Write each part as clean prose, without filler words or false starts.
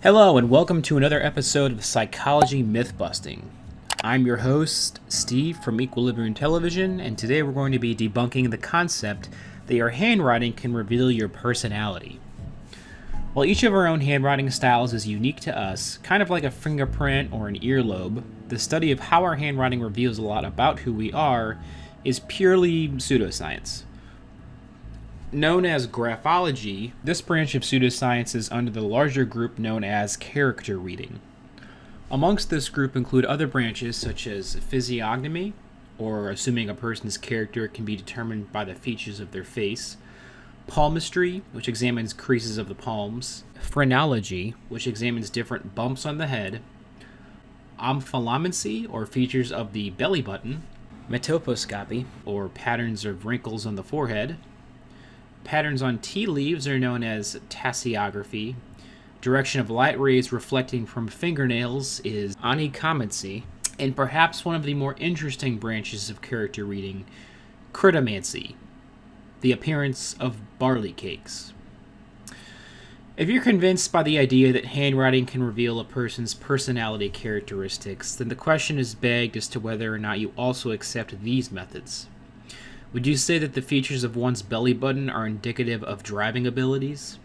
Hello, and welcome to another episode of Psychology Myth-Busting. I'm your host, Steve from EquilibriumTelevision, and today we're going to be debunking the concept that your handwriting can reveal your personality. While each of our own handwriting styles is unique to us, kind of like a fingerprint or an earlobe, the study of how our handwriting reveals a lot about who we are is purely pseudoscience. Known as Graphology, this branch of pseudoscience is under the larger group known as character reading. Amongst this group include other branches such as physiognomy, or assuming a person's character can be determined by the features of their face, palmistry, which examines creases of the palms, phrenology, which examines different bumps on the head, omphalomancy, or features of the belly button, metoposcopy, or patterns of wrinkles on the forehead. Patterns on tea leaves are known as tasseography. Direction of light rays reflecting from fingernails is onychomancy. And perhaps one of the more interesting branches of character reading, critomancy, the appearance of barley cakes. If you're convinced by the idea that handwriting can reveal a person's personality characteristics, then the question is begged as to whether or not you also accept these methods. Would you say that the features of one's belly button are indicative of driving abilities?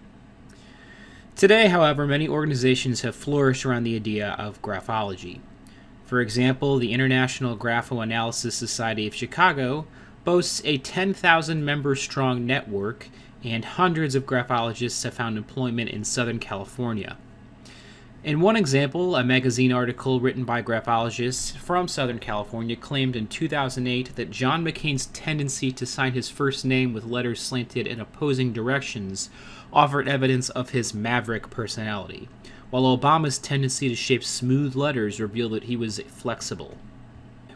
Today, however, many organizations have flourished around the idea of graphology. For example, the International Graphoanalysis Society of Chicago boasts a 10,000-member-strong network, and hundreds of graphologists have found employment in Southern California. In one example, a magazine article written by graphologists from Southern California claimed in 2008 that John McCain's tendency to sign his first name with letters slanted in opposing directions offered evidence of his maverick personality, while Obama's tendency to shape smooth letters revealed that he was flexible.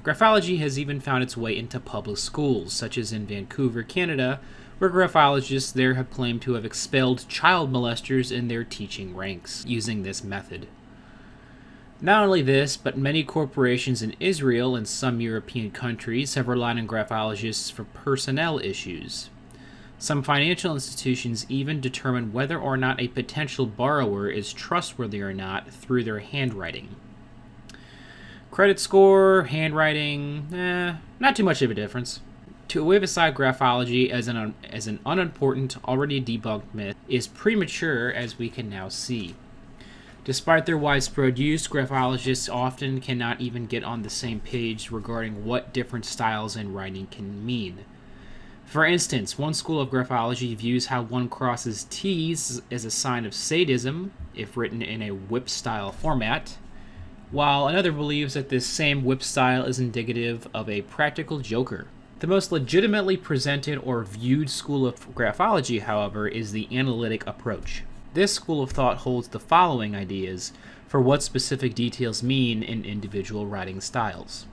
Graphology has even found its way into public schools, such as in Vancouver, Canada, where graphologists there have claimed to have expelled child molesters in their teaching ranks using this method. Not only this, but many corporations in Israel and some European countries have relied on graphologists for personnel issues. Some financial institutions even determine whether or not a potential borrower is trustworthy or not through their handwriting. Credit score, handwriting, not too much of a difference. To wave aside graphology as an unimportant, already debunked myth is premature, as we can now see. Despite their widespread use, graphologists often cannot even get on the same page regarding what different styles in writing can mean. For instance, one school of graphology views how one crosses T's as a sign of sadism, if written in a whip-style format, while another believes that this same whip style is indicative of a practical joker. The most legitimately presented or viewed school of graphology, however, is the analytic approach. This school of thought holds the following ideas for what specific details mean in individual writing styles.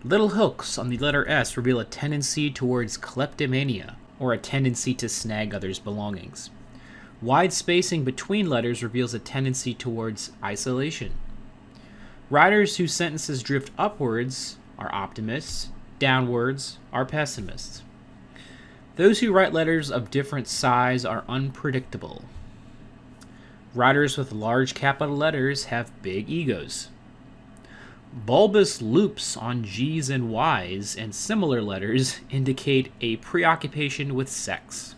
Little hooks on the letter S reveal a tendency towards kleptomania, or a tendency to snag others' belongings. Wide spacing between letters reveals a tendency towards isolation. Writers whose sentences drift upwards are optimists, downwards are pessimists. Those who write letters of different size are unpredictable. Writers with large capital letters have big egos. Bulbous loops on G's and Y's and similar letters indicate a preoccupation with sex.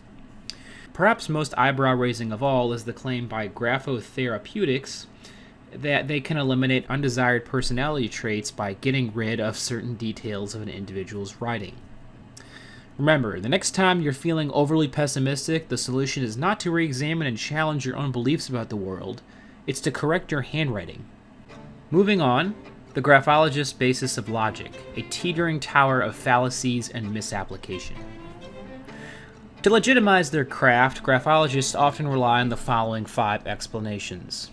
Perhaps most eyebrow-raising of all is the claim by graphotherapeutics that they can eliminate undesired personality traits by getting rid of certain details of an individual's writing. Remember, the next time you're feeling overly pessimistic, the solution is not to re-examine and challenge your own beliefs about the world, it's to correct your handwriting. Moving on, the graphologist's basis of logic, a teetering tower of fallacies and misapplication. To legitimize their craft, graphologists often rely on the following 5 explanations.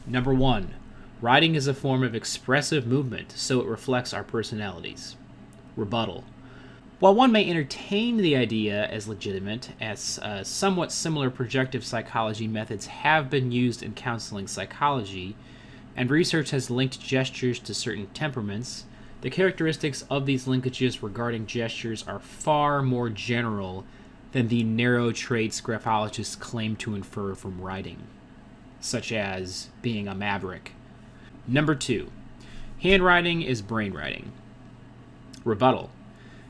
Number 1. Writing is a form of expressive movement, so it reflects our personalities. Rebuttal. While one may entertain the idea as legitimate, as somewhat similar projective psychology methods have been used in counseling psychology, and research has linked gestures to certain temperaments, the characteristics of these linkages regarding gestures are far more general than the narrow traits graphologists claim to infer from writing. such as being a maverick. Number 2, handwriting is brainwriting. Rebuttal.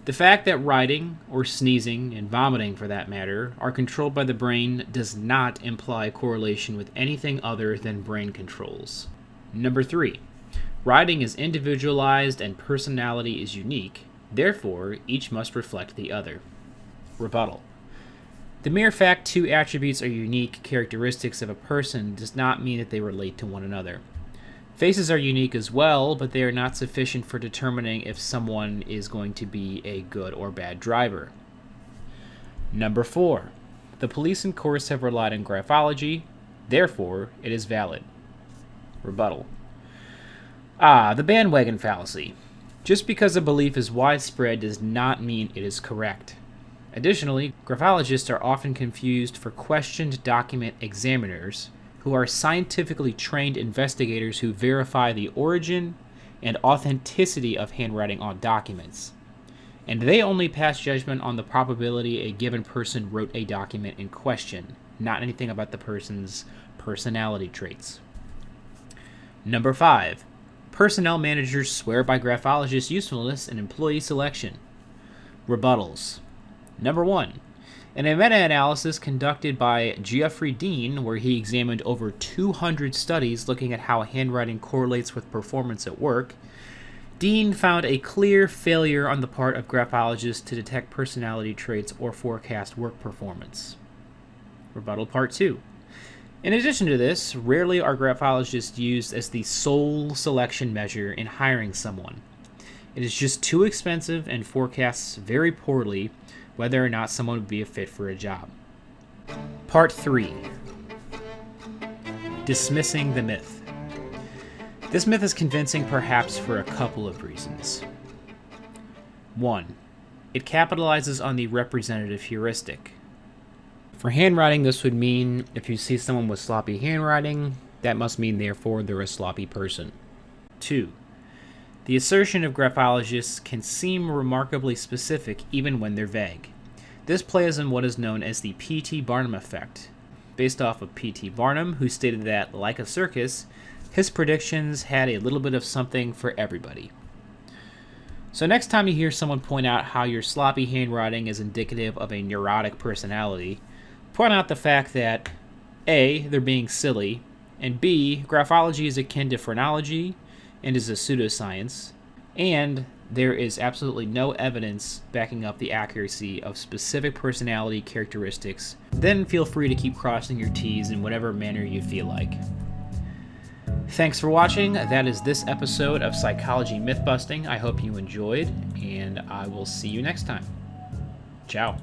The fact that writing, or sneezing, and vomiting for that matter, are controlled by the brain does not imply correlation with anything other than brain controls. Number 3, writing is individualized and personality is unique, therefore each must reflect the other. Rebuttal. The mere fact two attributes are unique characteristics of a person does not mean that they relate to one another. Faces are unique as well, but they are not sufficient for determining if someone is going to be a good or bad driver. Number 4, the police and courts have relied on graphology, therefore it is valid. Rebuttal. The bandwagon fallacy. Just because a belief is widespread does not mean it is correct. Additionally, graphologists are often confused for questioned document examiners, who are scientifically trained investigators who verify the origin and authenticity of handwriting on documents. And they only pass judgment on the probability a given person wrote a document in question, not anything about the person's personality traits. Number 5, personnel managers swear by graphologist usefulness in employee selection. Rebuttals. Number 1, in a meta-analysis conducted by Geoffrey Dean, where he examined over 200 studies looking at how handwriting correlates with performance at work, Dean found a clear failure on the part of graphologists to detect personality traits or forecast work performance. Rebuttal Part 2. In addition to this, rarely are graphologists used as the sole selection measure in hiring someone. It is just too expensive and forecasts very poorly whether or not someone would be a fit for a job. Part 3. Dismissing the myth. This myth is convincing perhaps for a couple of reasons. 1. It capitalizes on the representative heuristic. For handwriting, this would mean if you see someone with sloppy handwriting, that must mean therefore they're a sloppy person. 2. The assertion of graphologists can seem remarkably specific even when they're vague. This plays on what is known as the P.T. Barnum effect, based off of P.T. Barnum, who stated that, like a circus, his predictions had a little bit of something for everybody. So next time you hear someone point out how your sloppy handwriting is indicative of a neurotic personality, point out the fact that A, they're being silly, and B, graphology is akin to phrenology and is a pseudoscience, and there is absolutely no evidence backing up the accuracy of specific personality characteristics. Then feel free to keep crossing your T's in whatever manner you feel like. Thanks for watching. That is this episode of Psychology Mythbusting. I hope you enjoyed, and I will see you next time. Ciao.